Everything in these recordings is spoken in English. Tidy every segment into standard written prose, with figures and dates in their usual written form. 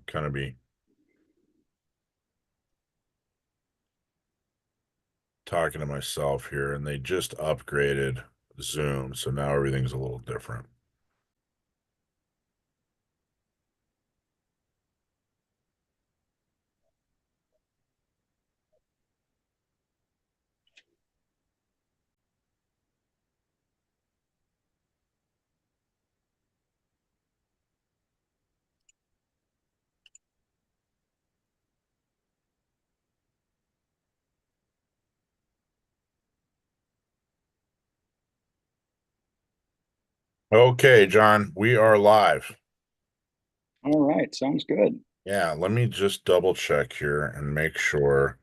kind of be talking to myself here, and they just upgraded Zoom, so now everything's a little different. Okay, John, we are live. All right, sounds good. Yeah, let me just double check here and make sure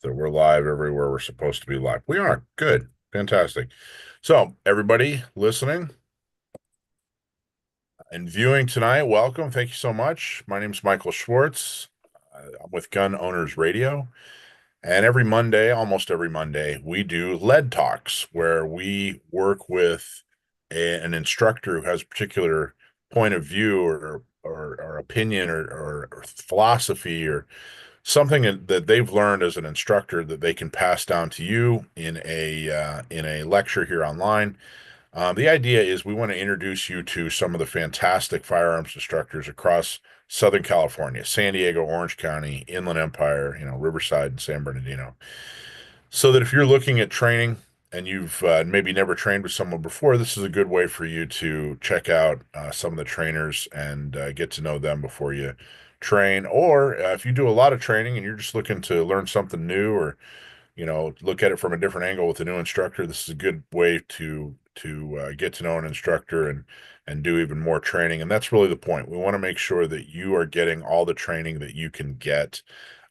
that we're live everywhere we're supposed to be live. We are. Good. Fantastic. So, everybody listening and viewing tonight, welcome. Thank you so much. My name is Michael Schwartz. I'm with Gun Owners Radio. And every Monday, almost every Monday, we do lead talks where we work with an instructor who has a particular point of view or opinion or philosophy or something that they've learned as an instructor that they can pass down to you in a lecture here online. The idea is we want to introduce you to some of the fantastic firearms instructors across Southern California, San Diego, Orange County, Inland Empire, Riverside and San Bernardino. So that if you're looking at training and you've maybe never trained with someone before, this is a good way for you to check out some of the trainers and get to know them before you train. Or if you do a lot of training and you're just looking to learn something new or look at it from a different angle with a new instructor, this is a good way to get to know an instructor and do even more training. And that's really the point. We want to make sure that you are getting all the training that you can get.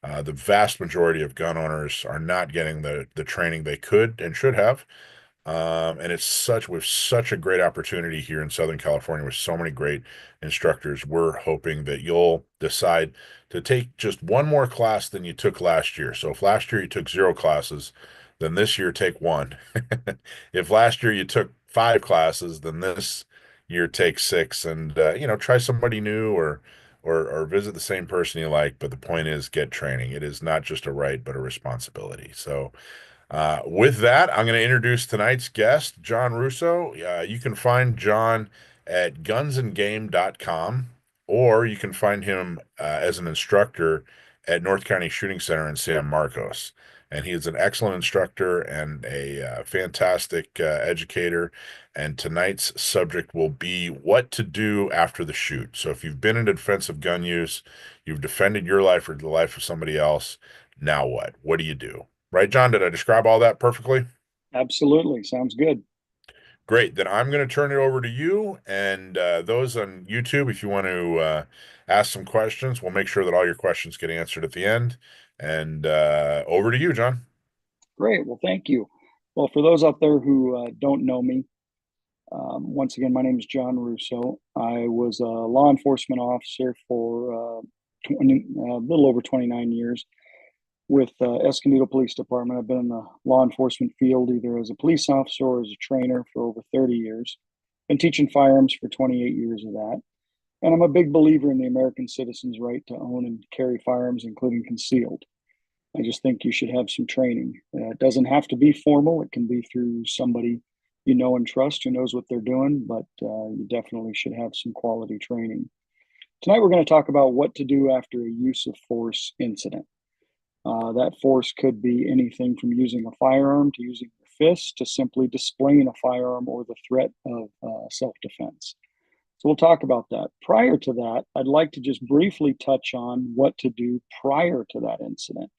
The vast majority of gun owners are not getting the training they could and should have. And with such a great opportunity here in Southern California with so many great instructors. We're hoping that you'll decide to take just one more class than you took last year. So if last year you took 0 classes, then this year take one. If last year you took 5 classes, then this year take six, and try somebody new or visit the same person you like. But the point is, get training. It is not just a right, but a responsibility. So. With that, I'm going to introduce tonight's guest, John Russo. You can find John at gunsandgame.com, or you can find him as an instructor at North County Shooting Center in San Marcos. And he is an excellent instructor and a fantastic educator. And tonight's subject will be what to do after the shoot. So if you've been in defensive gun use, you've defended your life or the life of somebody else, now what? What do you do? Right, John? Did I describe all that perfectly? Absolutely, sounds good. Great. Then I'm going to turn it over to you and those on YouTube. If you want to ask some questions, we'll make sure that all your questions get answered at the end. And over to you, John. Great. Well, thank you. Well, for those out there who don't know me, once again, my name is John Russo. I was a law enforcement officer for a little over 29 years with Escondido Police Department. I've been in the law enforcement field either as a police officer or as a trainer for over 30 years. Been teaching firearms for 28 years of that. And I'm a big believer in the American citizen's right to own and carry firearms, including concealed. I just think you should have some training. It doesn't have to be formal. It can be through somebody you know and trust who knows what they're doing, but you definitely should have some quality training. Tonight, we're going to talk about what to do after a use of force incident. That force could be anything from using a firearm to using your fist to simply displaying a firearm or the threat of self defense. So we'll talk about that. Prior to that, I'd like to just briefly touch on what to do prior to that incident.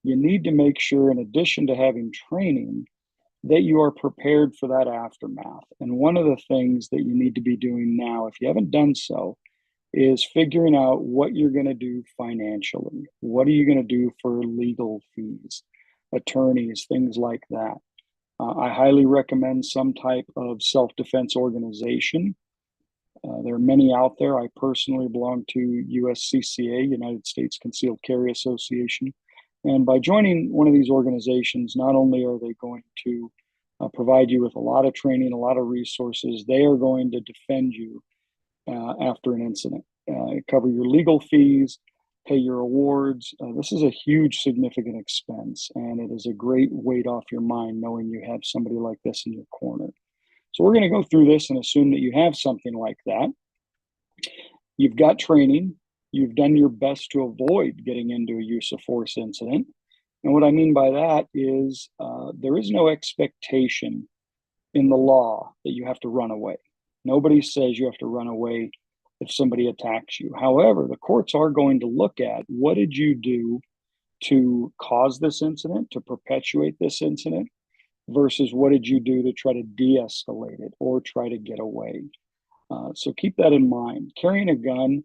You need to make sure, in addition to having training, that you are prepared for that aftermath. And one of the things that you need to be doing now, if you haven't done so, is figuring out what you're going to do financially. What are you going to do for legal fees, attorneys, things like that? I highly recommend some type of self defense organization. There are many out there. I personally belong to USCCA, United States Concealed Carry Association. And by joining one of these organizations, not only are they going to provide you with a lot of training, a lot of resources, they are going to defend you after an incident. cover your legal fees, pay your awards. This is a huge, significant expense, and it is a great weight off your mind knowing you have somebody like this in your corner. So we're going to go through this and assume that you have something like that. You've got training. You've done your best to avoid getting into a use of force incident. And what I mean by that is there is no expectation in the law that you have to run away. Nobody says you have to run away if somebody attacks you. However, the courts are going to look at what did you do to cause this incident, to perpetuate this incident, versus what did you do to try to de-escalate it or try to get away. So keep that in mind. Carrying a gun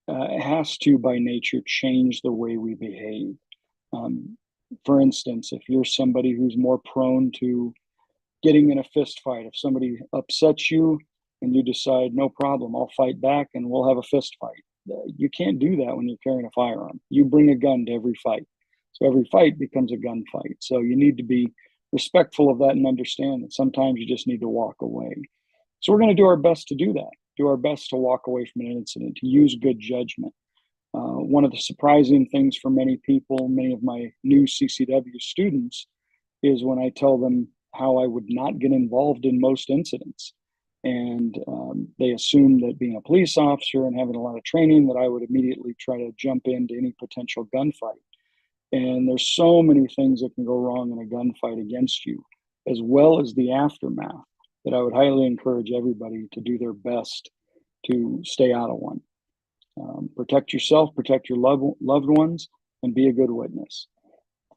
has to, by nature, change the way we behave. For instance, if you're somebody who's more prone to getting in a fist fight, if somebody upsets you and you decide, no problem, I'll fight back and we'll have a fist fight. You can't do that when you're carrying a firearm. You bring a gun to every fight. So every fight becomes a gunfight. So you need to be respectful of that and understand that sometimes you just need to walk away. So we're going to do our best to do that, do our best to walk away from an incident, to use good judgment. One of the surprising things for many people, many of my new CCW students, is when I tell them how I would not get involved in most incidents. And they assume that being a police officer and having a lot of training, that I would immediately try to jump into any potential gunfight. And there's so many things that can go wrong in a gunfight against you, as well as the aftermath, that I would highly encourage everybody to do their best to stay out of one. Protect yourself, protect your loved ones, and be a good witness.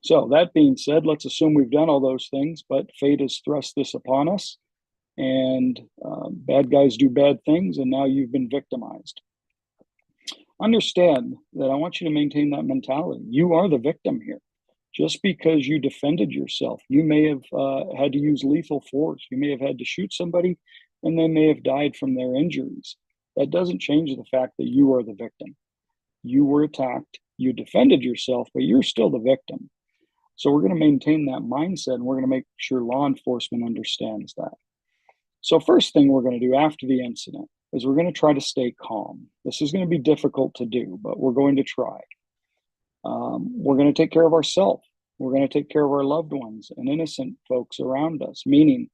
So that being said, let's assume we've done all those things, but fate has thrust this upon us, and bad guys do bad things, and now you've been victimized. Understand that I want you to maintain that mentality. You are the victim here. Just because you defended yourself, you may have had to use lethal force. You may have had to shoot somebody, and they may have died from their injuries. That doesn't change the fact that you are the victim. You were attacked, you defended yourself, but you're still the victim. So we're going to maintain that mindset, and we're going to make sure law enforcement understands that. So first thing we're going to do after the incident is we're going to try to stay calm. This is going to be difficult to do, but we're going to try. We're going to take care of ourselves. We're going to take care of our loved ones and innocent folks around us, meaning,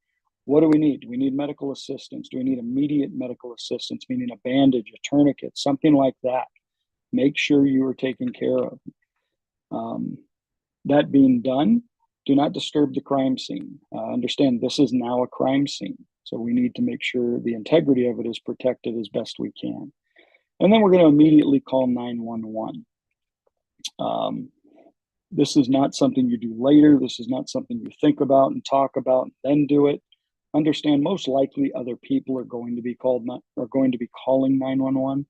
what do we need? Do we need medical assistance? Do we need immediate medical assistance, meaning a bandage, a tourniquet, something like that? Make sure you are taken care of. That being done, do not disturb the crime scene. Understand this is now a crime scene, so we need to make sure the integrity of it is protected as best we can. And then we're going to immediately call 911. This is not something you do later. This is not something you think about and talk about and then do it. Understand most likely other people are going to be calling 911.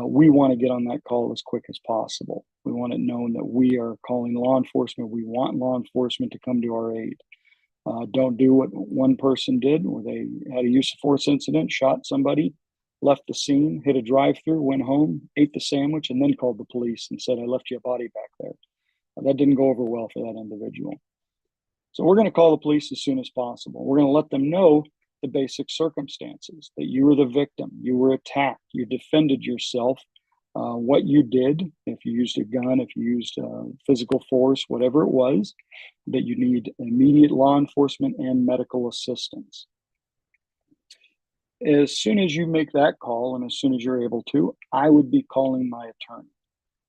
We want to get on that call as quick as possible. We want it known that we are calling law enforcement. We want law enforcement to come to our aid. Don't do what one person did, where they had a use of force incident, shot somebody, left the scene, hit a drive-through, went home, ate the sandwich, and then called the police and said, I left you a body back there. That didn't go over well for that individual. So we're going to call the police as soon as possible. We're going to let them know the basic circumstances, that you were the victim, you were attacked, you defended yourself, what you did, if you used a gun, if you used physical force, whatever it was, that you need immediate law enforcement and medical assistance. As soon as you make that call, and as soon as you're able to, I would be calling my attorney.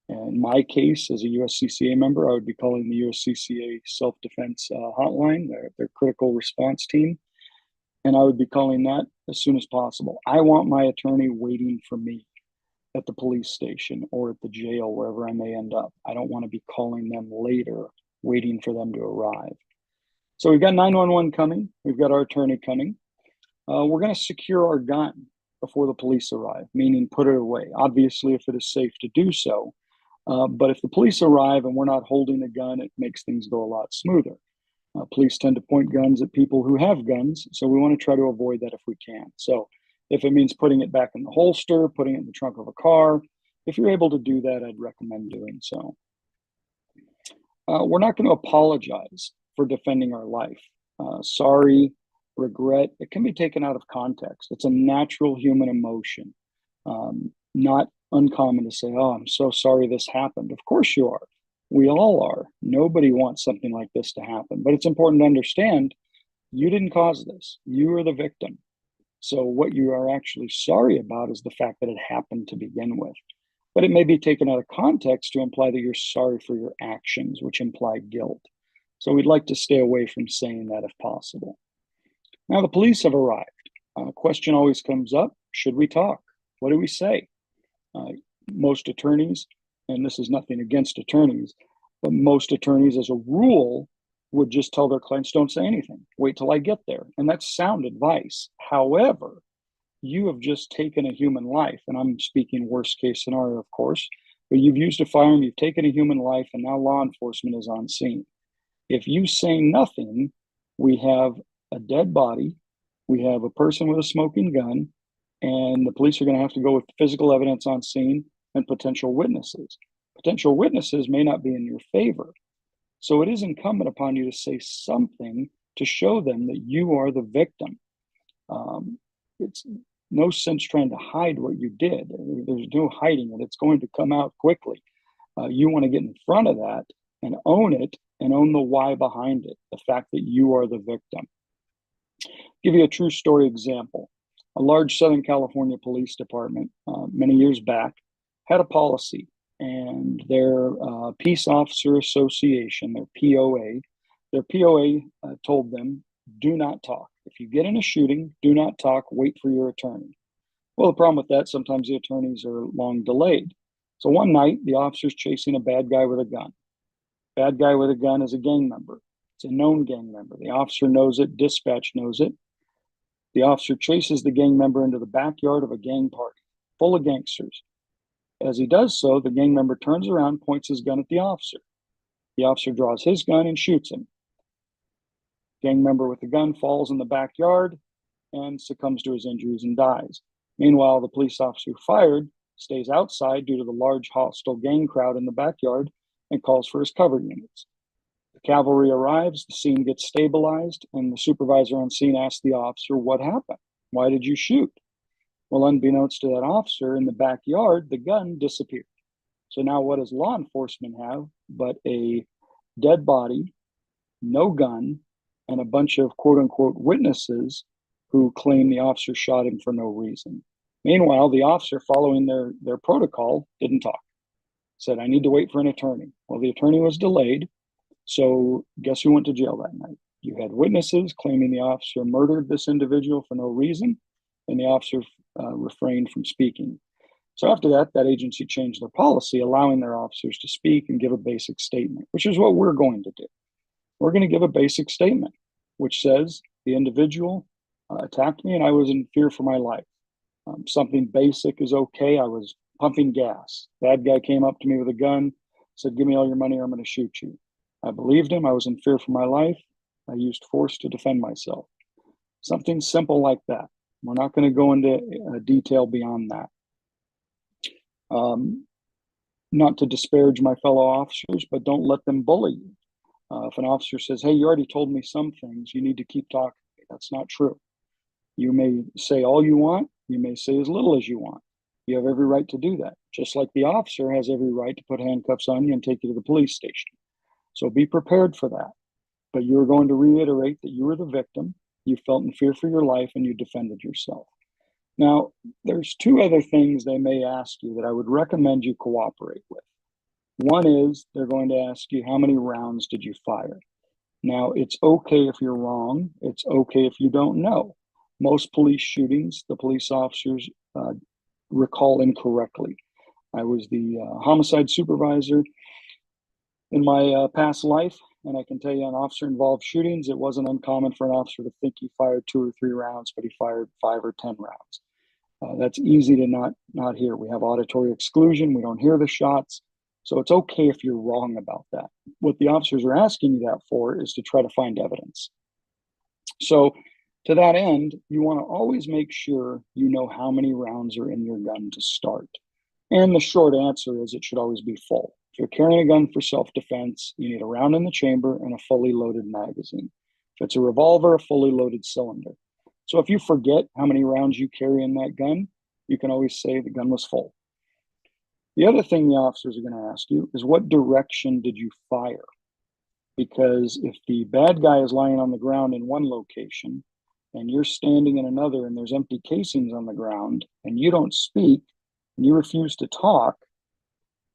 In my case, as a USCCA member, I would be calling the USCCA self-defense hotline, their critical response team, and I would be calling that as soon as possible. I want my attorney waiting for me at the police station or at the jail, wherever I may end up. I don't want to be calling them later, waiting for them to arrive. So we've got 911 coming. We've got our attorney coming. We're going to secure our gun before the police arrive, meaning put it away. Obviously, if it is safe to do so. But if the police arrive and we're not holding a gun, it makes things go a lot smoother. Police tend to point guns at people who have guns, so we want to try to avoid that if we can. So if it means putting it back in the holster, putting it in the trunk of a car, if you're able to do that, I'd recommend doing so. We're not going to apologize for defending our life. Sorry, regret, it can be taken out of context. It's a natural human emotion. Not uncommon to say, "Oh, I'm so sorry this happened." Of course you are. We all are. Nobody wants something like this to happen. But it's important to understand you didn't cause this. You are the victim. So what you are actually sorry about is the fact that it happened to begin with. But it may be taken out of context to imply that you're sorry for your actions, which imply guilt. So we'd like to stay away from saying that if possible. Now the police have arrived. A question always comes up: should we talk? What do we say? Uh, Most attorneys, and this is nothing against attorneys, but most attorneys, as a rule, would just tell their clients, don't say anything, wait till I get there. And that's sound advice. However, you have just taken a human life, and I'm speaking worst case scenario, of course, but you've used a firearm, you've taken a human life, and now law enforcement is on scene. If you say nothing, we have a dead body, we have a person with a smoking gun, and the police are going to have to go with physical evidence on scene and potential witnesses. Potential witnesses may not be in your favor. So it is incumbent upon you to say something to show them that you are the victim. It's no sense trying to hide what you did. There's no hiding it. It's going to come out quickly. You want to get in front of that and own it and own the why behind it, the fact that you are the victim. Give you a true story example. A large Southern California police department many years back had a policy, and their Peace Officer Association, their POA told them, do not talk. If you get in a shooting, do not talk, wait for your attorney. Well, the problem with that, sometimes the attorneys are long delayed. So one night, the officer's chasing a bad guy with a gun. Bad guy with a gun is a gang member. It's a known gang member. The officer knows it, dispatch knows it. The officer chases the gang member into the backyard of a gang party full of gangsters. As he does so, the gang member turns around, points his gun at the officer. The officer draws his gun and shoots him. Gang member with the gun falls in the backyard and succumbs to his injuries and dies. Meanwhile, the police officer who fired stays outside due to the large hostile gang crowd in the backyard and calls for his cover units. The cavalry arrives, the scene gets stabilized, and the supervisor on scene asks the officer, what happened? Why did you shoot? Well, unbeknownst to that officer, in the backyard, the gun disappeared. So now what does law enforcement have but a dead body, no gun, and a bunch of quote unquote witnesses who claim the officer shot him for no reason? Meanwhile, the officer, following their protocol, didn't talk. Said, I need to wait for an attorney. Well, the attorney was delayed. So guess who went to jail that night? You had witnesses claiming the officer murdered this individual for no reason, and the officer refrained from speaking. So after that, that agency changed their policy, allowing their officers to speak and give a basic statement, which is what we're going to do. We're going to give a basic statement, which says the individual attacked me and I was in fear for my life. Something basic is okay. I was pumping gas. Bad guy came up to me with a gun, said, give me all your money or I'm going to shoot you. I believed him. I was in fear for my life. I used force to defend myself. Something simple like that. We're not going to go into detail beyond that. Not to disparage my fellow officers, but don't let them bully you. If an officer says, hey, you already told me some things, you need to keep talking. That's not true. You may say all you want. You may say as little as you want. You have every right to do that, just like the officer has every right to put handcuffs on you and take you to the police station. So be prepared for that. But you're going to reiterate that you were the victim, you felt in fear for your life, and you defended yourself. Now, there's two other things they may ask you that I would recommend you cooperate with. One is they're going to ask you, how many rounds did you fire? Now, it's okay if you're wrong. It's okay if you don't know. Most police shootings, the police officers recall incorrectly. I was the homicide supervisor in my past life, and I can tell you on officer-involved shootings, it wasn't uncommon for an officer to think he fired 2 or 3 rounds, but he fired 5 or 10 rounds. That's easy to not hear. We have auditory exclusion. We don't hear the shots. So it's okay if you're wrong about that. What the officers are asking you that for is to try to find evidence. So to that end, you want to always make sure you know how many rounds are in your gun to start. And the short answer is it should always be full. If you're carrying a gun for self-defense, you need a round in the chamber and a fully loaded magazine. If it's a revolver, a fully loaded cylinder. So if you forget how many rounds you carry in that gun, you can always say the gun was full. The other thing the officers are going to ask you is, what direction did you fire? Because if the bad guy is lying on the ground in one location and you're standing in another and there's empty casings on the ground and you don't speak and you refuse to talk,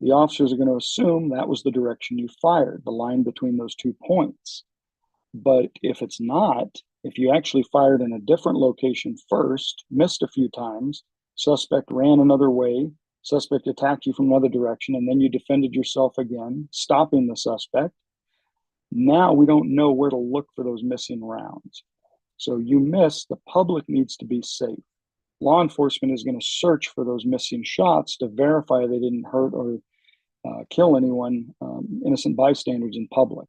the officers are going to assume that was the direction you fired, the line between those 2 points. But if it's not, if you actually fired in a different location first, missed a few times, suspect ran another way, suspect attacked you from another direction, and then you defended yourself again, stopping the suspect, now we don't know where to look for those missing rounds. So you miss, the public needs to be safe. Law enforcement is going to search for those missing shots to verify they didn't hurt or kill anyone, innocent bystanders in public.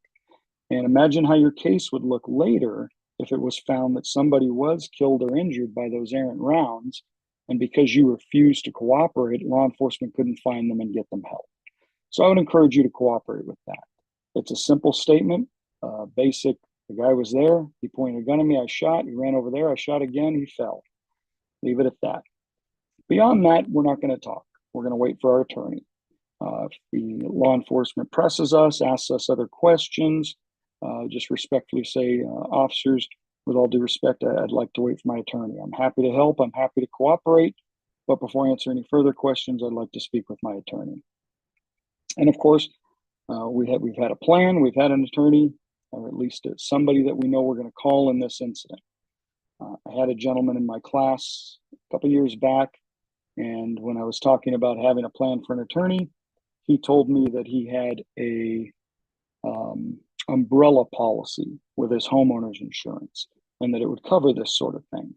And imagine how your case would look later if it was found that somebody was killed or injured by those errant rounds. And because you refused to cooperate, law enforcement couldn't find them and get them help. So I would encourage you to cooperate with that. It's a simple statement, basic. The guy was there. He pointed a gun at me. I shot. He ran over there. I shot again. He fell. Leave it at that. Beyond that, we're not going to talk. We're going to wait for our attorney. If the law enforcement presses us, asks us other questions, just respectfully say, officers, with all due respect, I'd like to wait for my attorney. I'm happy to help. I'm happy to cooperate. But before I answer any further questions, I'd like to speak with my attorney. And of course, we've had a plan. We've had an attorney, or at least somebody that we know we're going to call in this incident. I had a gentleman in my class a couple years back, and when I was talking about having a plan for an attorney, he told me that he had a umbrella policy with his homeowner's insurance and that it would cover this sort of thing.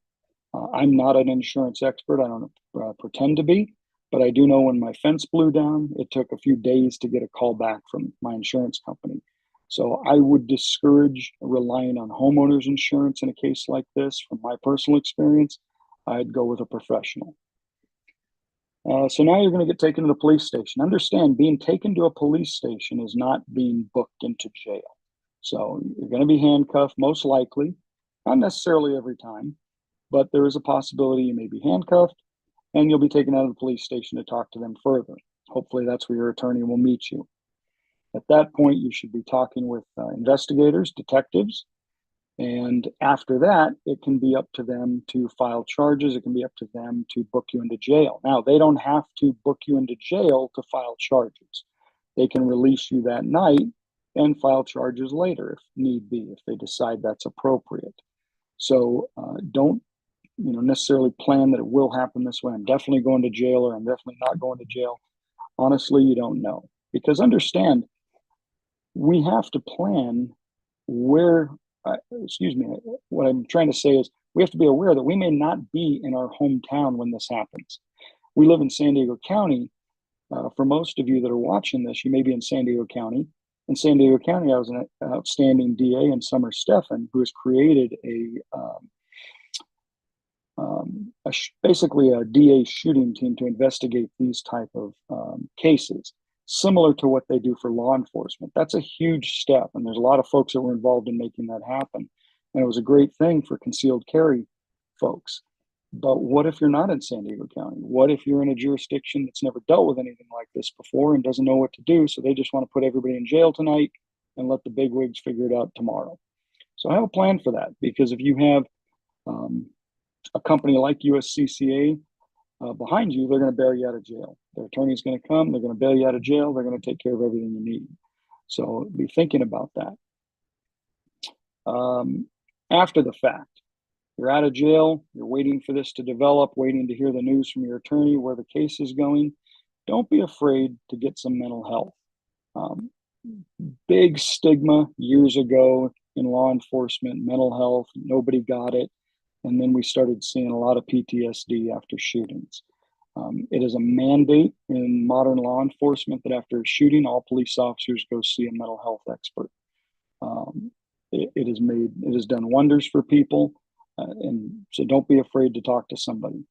I'm not an insurance expert. I don't pretend to be, but I do know when my fence blew down, it took a few days to get a call back from my insurance company. So I would discourage relying on homeowners insurance in a case like this. From my personal experience, I'd go with a professional. So now you're going to get taken to the police station. Understand, being taken to a police station is not being booked into jail. So you're going to be handcuffed, most likely, not necessarily every time, but there is a possibility you may be handcuffed and you'll be taken out of the police station to talk to them further. Hopefully that's where your attorney will meet you. At that point, you should be talking with investigators, detectives, and after that, it can be up to them to file charges. It can be up to them to book you into jail. Now, they don't have to book you into jail to file charges. They can release you that night and file charges later if need be, if they decide that's appropriate. So don't necessarily plan that it will happen this way. I'm definitely going to jail or I'm definitely not going to jail. Honestly, you don't know. Because understand, we have to plan where, what I'm trying to say is we have to be aware that we may not be in our hometown when this happens. We live in San Diego County. For most of you that are watching this, you may be in San Diego County. In San Diego County, I was an outstanding DA in Summer Stephan, who has created basically a DA shooting team to investigate these type of cases, similar to what they do for law enforcement. That's a huge step, and there's a lot of folks that were involved in making that happen. And it was a great thing for concealed carry folks. But what if you're not in San Diego County? What if you're in a jurisdiction that's never dealt with anything like this before and doesn't know what to do? So they just want to put everybody in jail tonight and let the bigwigs figure it out tomorrow. So I have a plan for that, because if you have a company like USCCA behind you, they're going to bail you out of jail. Their attorney's going to come, they're going to bail you out of jail, they're going to take care of everything you need. So be thinking about that. After the fact, you're out of jail, you're waiting for this to develop, waiting to hear the news from your attorney where the case is going. Don't be afraid to get some mental health. Big stigma years ago in law enforcement, mental health, nobody got it. And then we started seeing a lot of PTSD after shootings. It is a mandate in modern law enforcement that after a shooting, all police officers go see a mental health expert. It has done wonders for people. And so don't be afraid to talk to somebody.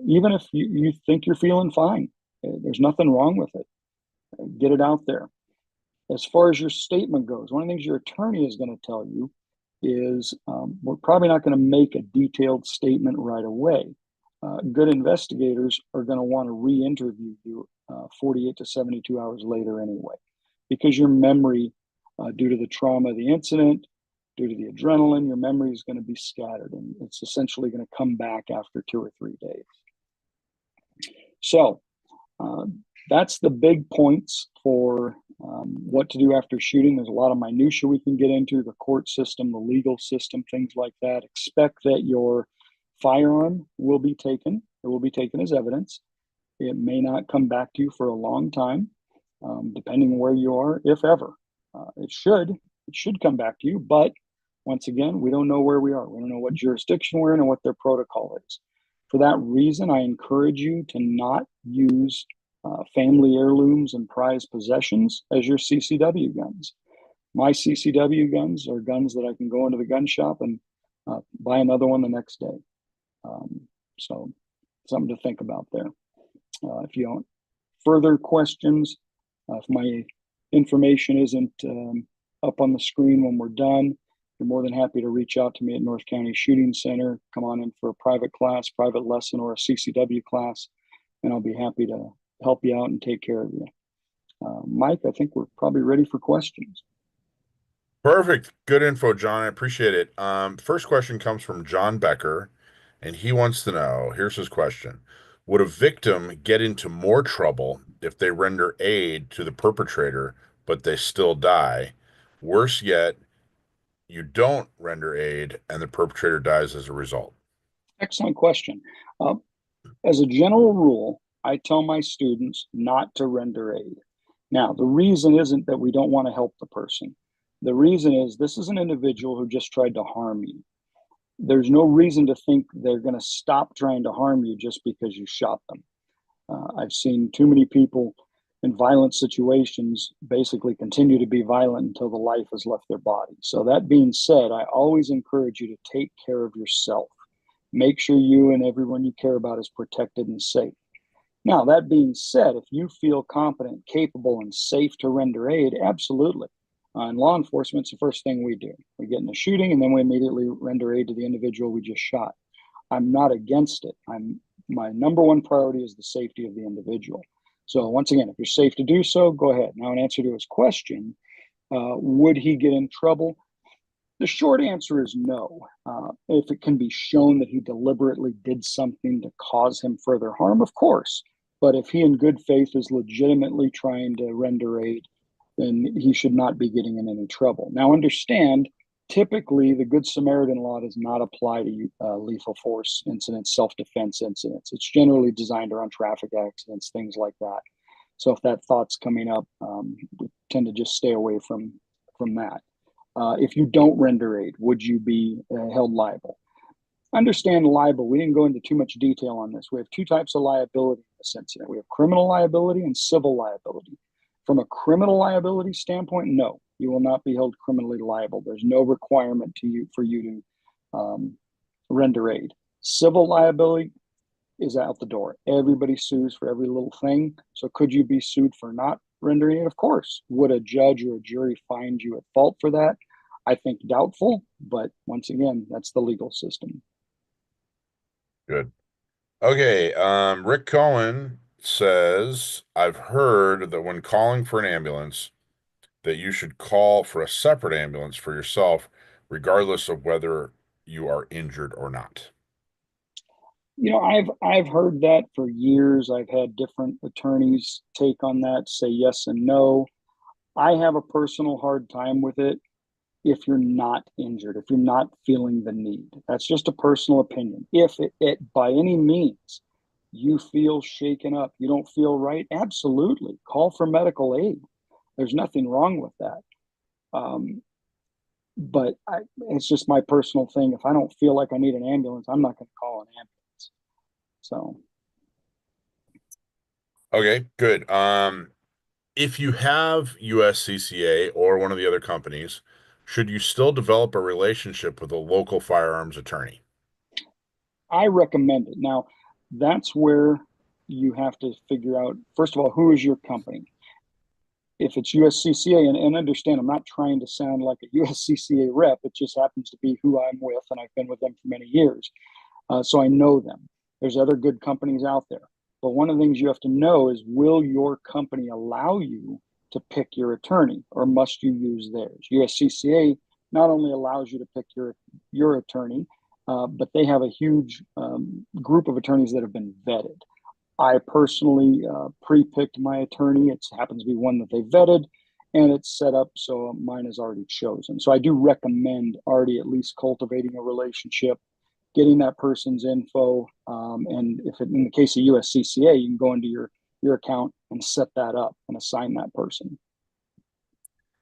Even if you think you're feeling fine, there's nothing wrong with it. Get it out there. As far as your statement goes, one of the things your attorney is going to tell you is we're probably not going to make a detailed statement right away. Good investigators are going to want to re-interview you 48 to 72 hours later anyway, because your memory, due to the trauma of the incident, due to the adrenaline, your memory is going to be scattered, and it's essentially going to come back after 2 or 3 days. So that's the big points for what to do after shooting. There's a lot of minutia we can get into, the court system, the legal system, things like that. Expect that your firearm will be taken. It will be taken as evidence. It may not come back to you for a long time, depending where you are, if ever. It should come back to you, but once again, we don't know where we are. We don't know what jurisdiction we're in and what their protocol is. For that reason, I encourage you to not use family heirlooms and prized possessions as your CCW guns. My CCW guns are guns that I can go into the gun shop and buy another one the next day. So something to think about there. If you don't further questions, if my information isn't up on the screen when we're done, you're more than happy to reach out to me at North County Shooting Center. Come on in for a private class, private lesson, or a CCW class, and I'll be happy to help you out and take care of you. Mike, I think we're probably ready for questions. Perfect. Good info, John. I appreciate it. First question comes from John Becker, and he wants to know, here's his question. Would a victim get into more trouble if they render aid to the perpetrator, but they still die? Worse yet, you don't render aid and the perpetrator dies as a result. Excellent question. As a general rule, I tell my students not to render aid. Now, the reason isn't that we don't want to help the person. The reason is this is an individual who just tried to harm you. There's no reason to think they're going to stop trying to harm you just because you shot them. I've seen too many people in violent situations basically continue to be violent until the life has left their body. So that being said, I always encourage you to take care of yourself. Make sure you and everyone you care about is protected and safe. Now, that being said, if you feel competent, capable, and safe to render aid, absolutely. In law enforcement, it's the first thing we do. We get in a shooting and then we immediately render aid to the individual we just shot. I'm not against it. My number one priority is the safety of the individual. So once again, if you're safe to do so, go ahead. Now, in answer to his question, would he get in trouble? The short answer is no. If it can be shown that he deliberately did something to cause him further harm, of course. But if he in good faith is legitimately trying to render aid, then he should not be getting in any trouble. Now, understand, typically the Good Samaritan law does not apply to lethal force incidents, self-defense incidents. It's generally designed around traffic accidents, things like that. So if that thought's coming up, we tend to just stay away from that. If you don't render aid, would you be held liable? Understand liable. We didn't go into too much detail on this. We have two types of liability in this incident. We have criminal liability and civil liability. From a criminal liability standpoint, no, you will not be held criminally liable. There's no requirement for you to render aid. Civil liability is out the door. Everybody sues for every little thing. So could you be sued for not rendering aid? Of course. Would a judge or a jury find you at fault for that? I think doubtful, but once again, that's the legal system. Good. Okay, Rick Cohen says, I've heard that when calling for an ambulance, that you should call for a separate ambulance for yourself, regardless of whether you are injured or not. I've heard that for years. I've had different attorneys take on that, say yes and no. I have a personal hard time with it if you're not injured, if you're not feeling the need. That's just a personal opinion. If it by any means you feel shaken up, you don't feel right, absolutely call for medical aid. There's nothing wrong with that. But it's just my personal thing. If I don't feel like I need an ambulance, I'm not going to call an ambulance. So. Okay, good. If you have USCCA or one of the other companies, should you still develop a relationship with a local firearms attorney? I recommend it. Now, that's where you have to figure out, first of all, who is your company? If it's USCCA, and understand, I'm not trying to sound like a USCCA rep. It just happens to be who I'm with, and I've been with them for many years. So I know them. There's other good companies out there. But one of the things you have to know is, will your company allow you to pick your attorney, or must you use theirs? USCCA not only allows you to pick your attorney, but they have a huge group of attorneys that have been vetted. I personally pre-picked my attorney. It happens to be one that they vetted, and it's set up so mine is already chosen. So I do recommend already at least cultivating a relationship, getting that person's info, and if it, in the case of USCCA, you can go into your account and set that up and assign that person.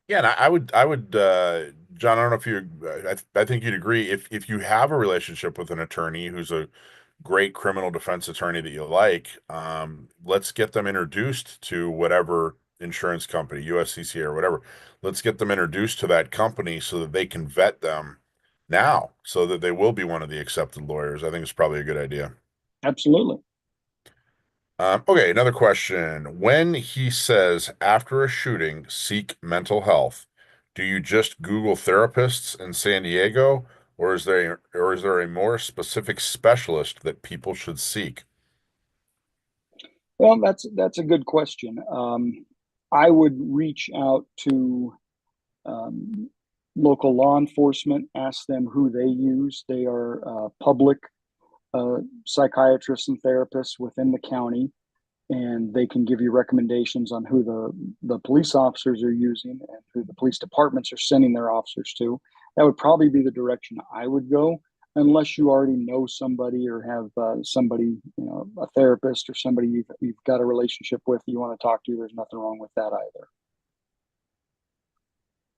Yeah, and I would, John, I don't know if you, I think you'd agree if you have a relationship with an attorney who's a great criminal defense attorney that you like, let's get them introduced to whatever insurance company, USCCA or whatever. Let's get them introduced to that company so that they can vet them now, so that they will be one of the accepted lawyers. I think it's probably a good idea. Absolutely. Okay, another question. When he says after a shooting, seek mental health, do you just Google therapists in San Diego, or is there a more specific specialist that people should seek? Well, that's a good question. I would reach out to um, local law enforcement, ask them who they use. They are public psychiatrists and therapists within the county, and they can give you recommendations on who the police officers are using and who the police departments are sending their officers to. That would probably be the direction I would go, unless you already know somebody or have somebody, a therapist or somebody you've got a relationship with you want to talk to. There's nothing wrong with that either.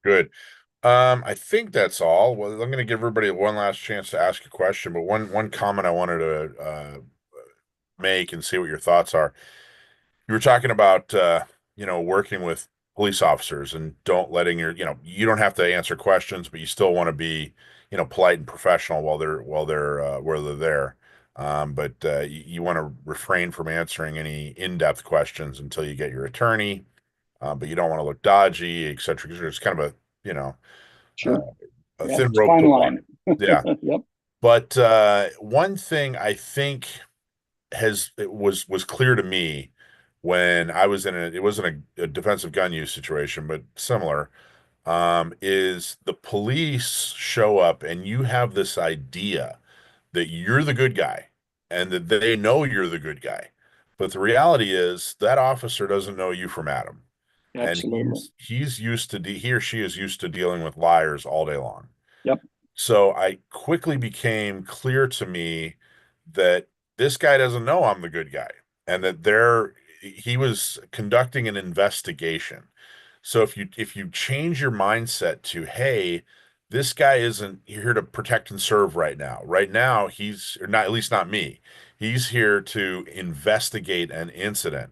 Good. I think that's all. Well, I'm going to give everybody one last chance to ask a question, but one comment I wanted to make and see what your thoughts are. You were talking about working with police officers and don't letting you don't have to answer questions, but you still want to be polite and professional while they're there. But you want to refrain from answering any in-depth questions until you get your attorney. But you don't want to look dodgy, et cetera, et cetera. It's kind of a uh, Sure. a Yeah, thin it's a rope fine to walk. line. Yeah. Yep. But one thing I think it was clear to me when I was it wasn't a defensive gun use situation, but similar, is the police show up and you have this idea that you're the good guy and that they know you're the good guy. But the reality is that officer doesn't know you from Adam. And Absolutely. he or she is used to dealing with liars all day long. Yep. So I quickly became clear to me that this guy doesn't know I'm the good guy and that he was conducting an investigation. So if you change your mindset to, hey, this guy isn't here to protect and serve right now. Right now, he's or not, at least not me. He's here to investigate an incident.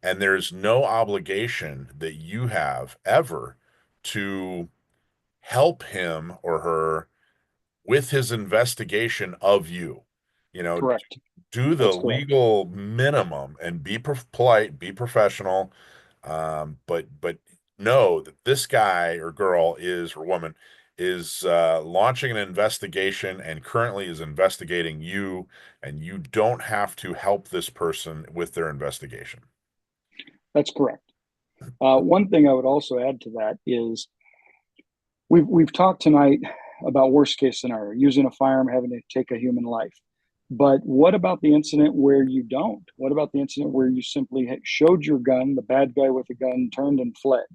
And there's no obligation that you have ever to help him or her with his investigation of you. You know, Correct. do the That's correct. legal minimum and be polite, be professional. But know that this guy or girl is or woman is launching an investigation and currently is investigating you, and you don't have to help this person with their investigation. That's correct. One thing I would also add to that is we've talked tonight about worst case scenario, using a firearm, having to take a human life. But what about the incident where you don't? What about the incident where you simply showed your gun, the bad guy with the gun turned and fled?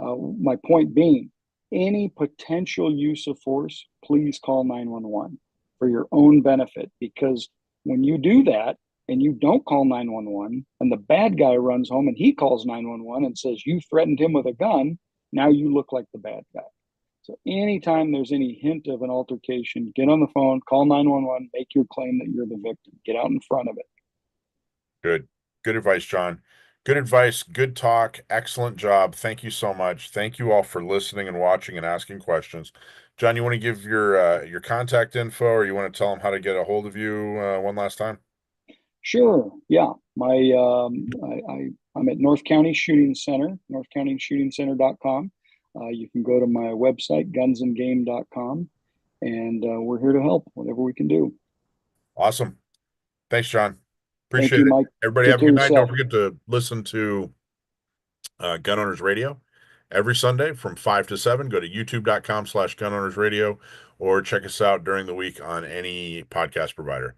My point being, any potential use of force, please call 911 for your own benefit. Because when you do that and you don't call 911 and the bad guy runs home and he calls 911 and says you threatened him with a gun, now you look like the bad guy. So anytime there's any hint of an altercation, get on the phone, call 911, make your claim that you're the victim, get out in front of it. Good. Good advice, John. Good advice. Good talk. Excellent job. Thank you so much. Thank you all for listening and watching and asking questions. John, you want to give your contact info, or you want to tell them how to get a hold of you one last time? Sure. Yeah. I'm at North County Shooting Center, northcountyshootingcenter.com. You can go to my website, gunsandgame.com, and we're here to help whatever we can do. Awesome. Thanks, John. Thank Appreciate you, it. Mike. Everybody Take have a care of good night. Don't yourself. forget to listen to Gun Owners Radio every Sunday from 5 to 7. Go to youtube.com/Gun Owners Radio or check us out during the week on any podcast provider.